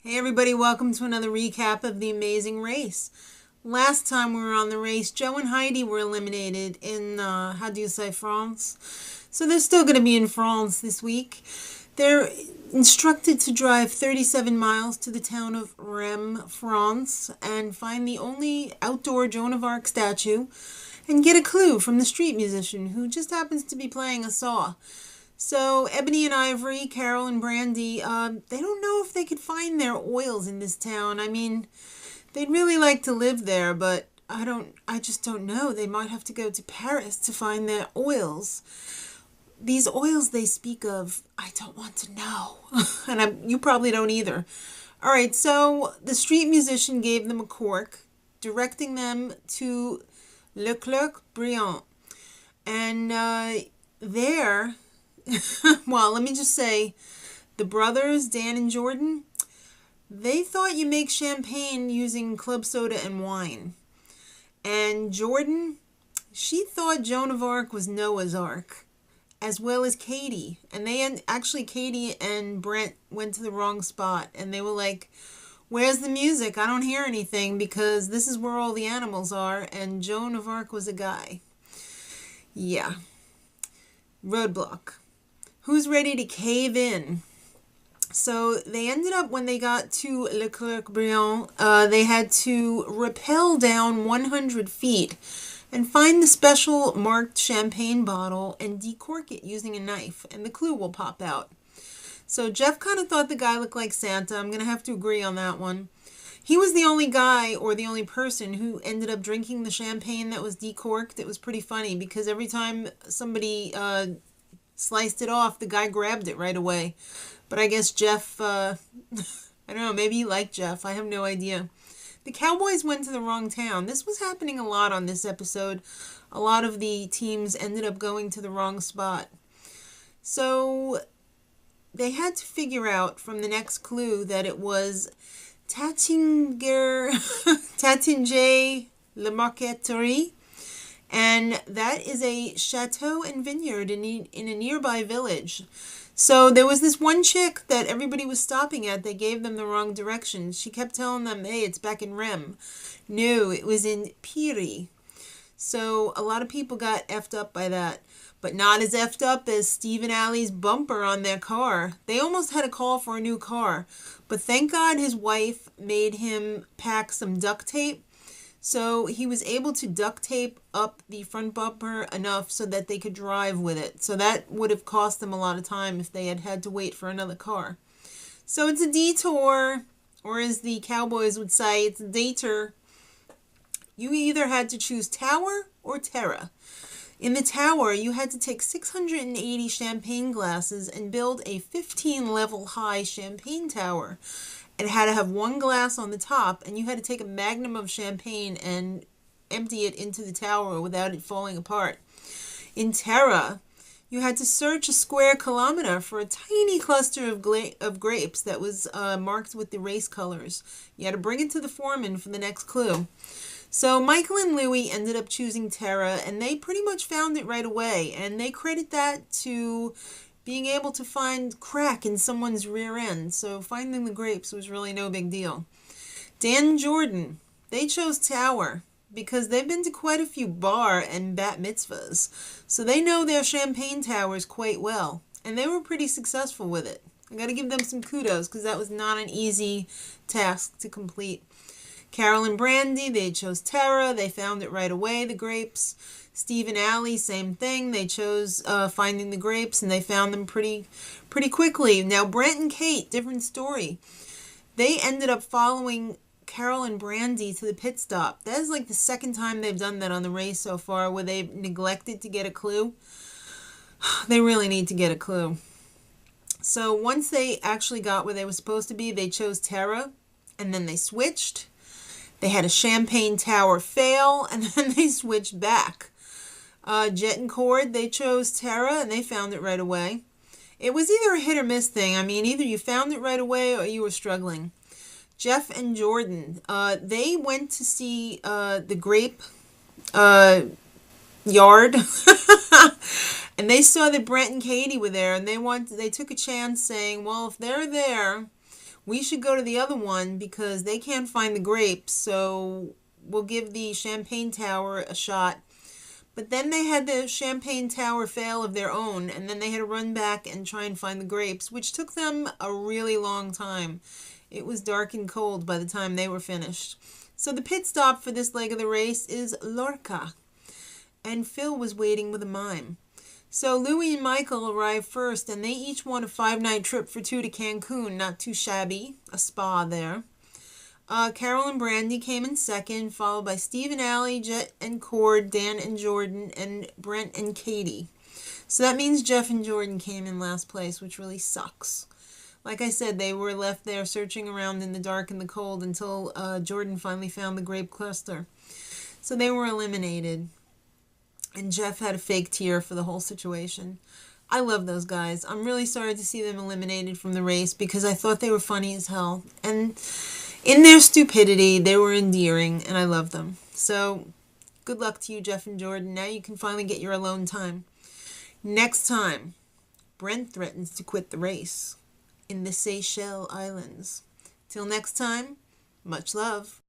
Hey everybody, welcome to another recap of the amazing race. Last time we were on the race, Joe and Heidi were eliminated in, how do you say, France? So they're still going to be in France this week. They're instructed to drive 37 miles to the town of Reims, France, and find the only outdoor Joan of Arc statue and get a clue from the street musician who just happens to be playing a saw. So Ebony and Ivory, Carol and Brandy, they don't know if they could find their oils in this town. I mean, they'd really like to live there, but I just don't know. They might have to go to Paris to find their oils. These oils they speak of, I don't want to know. And you probably don't either. All right, so the street musician gave them a cork, directing them to Leclerc Briant. And there... well, let me just say, the brothers, Dan and Jordan, they thought you make champagne using club soda and wine. And Jordan, she thought Joan of Arc was Noah's Ark, as well as Katie. And Katie and Brent went to the wrong spot. And they were like, where's the music? I don't hear anything because this is where all the animals are. And Joan of Arc was a guy. Yeah. Roadblock. Who's ready to cave in? So they ended up, when they got to Leclerc Briant, they had to rappel down 100 feet and find the special marked champagne bottle and decork it using a knife, and the clue will pop out. So Jeff kind of thought the guy looked like Santa. I'm going to have to agree on that one. He was the only guy or the only person who ended up drinking the champagne that was decorked. It was pretty funny because every time somebody sliced it off, the guy grabbed it right away. But I guess Jeff, I don't know, maybe he liked Jeff. I have no idea. The Cowboys went to the wrong town. This was happening a lot on this episode. A lot of the teams ended up going to the wrong spot. So they had to figure out from the next clue that it was Taittanger Le Marquetterie. And that is a chateau and vineyard in a nearby village. So there was this one chick that everybody was stopping at. They gave them the wrong direction. She kept telling them, hey, it's back in Reims. No, it was in Pittstop. So a lot of people got effed up by that. But not as effed up as Steve and Allie's bumper on their car. They almost had a call for a new car. But thank God his wife made him pack some duct tape. So he was able to duct tape up the front bumper enough so that they could drive with it. So that would have cost them a lot of time if they had had to wait for another car. So it's a detour, or as the Cowboys would say, it's a detour. You either had to choose Tower or Terra. In the Tower, you had to take 680 champagne glasses and build a 15-level high champagne tower. It had to have one glass on the top, and you had to take a magnum of champagne and empty it into the tower without it falling apart. In Terra, you had to search a square kilometer for a tiny cluster of grapes that was marked with the race colors. You had to bring it to the foreman for the next clue. So Michael and Louie ended up choosing Terra, and they pretty much found it right away, and they credit that to being able to find crack in someone's rear end. So finding the grapes was really no big deal. Dan and Jordan, they chose Tower because they've been to quite a few bar and bat mitzvahs. So they know their champagne towers quite well. And they were pretty successful with it. I got to give them some kudos because that was not an easy task to complete. Carol and Brandy, they chose Terra. They found it right away, the grapes. Steve and Allie, same thing. They chose finding the grapes, and they found them pretty quickly. Now, Brent and Kate, different story. They ended up following Carol and Brandy to the pit stop. That is like the second time they've done that on the race so far, where they've neglected to get a clue. They really need to get a clue. So once they actually got where they were supposed to be, they chose Terra, and then they switched. They had a champagne tower fail, and then they switched back. Jet and Cord, they chose Terra, and they found it right away. It was either a hit or miss thing. I mean, either you found it right away or you were struggling. Jeff and Jordan, they went to see the grape yard, and they saw that Brent and Katie were there, and they took a chance saying, well, if they're there, We should go to the other one because they can't find the grapes, so we'll give the Champagne Tower a shot. But then they had the Champagne Tower fail of their own, and then they had to run back and try and find the grapes, which took them a really long time. It was dark and cold by the time they were finished. So the pit stop for this leg of the race is LOrrca, and Phil was waiting with a Mime. So Louis and Michael arrived first, and they each won a 5-night trip for two to Cancun. Not too shabby, a spa there. Carol and Brandy came in second, followed by Steve and Allie, Jet and Cord, Dan and Jordan, and Brent and Katie. So that means Jeff and Jordan came in last place, which really sucks. Like I said, they were left there searching around in the dark and the cold until Jordan finally found the grape cluster. So they were eliminated. And Jeff had a fake tear for the whole situation. I love those guys. I'm really sorry to see them eliminated from the race because I thought they were funny as hell. And in their stupidity, they were endearing, and I love them. So, good luck to you, Jeff and Jordan. Now you can finally get your alone time. Next time, Brent threatens to quit the race in the Seychelles Islands. Till next time, much love.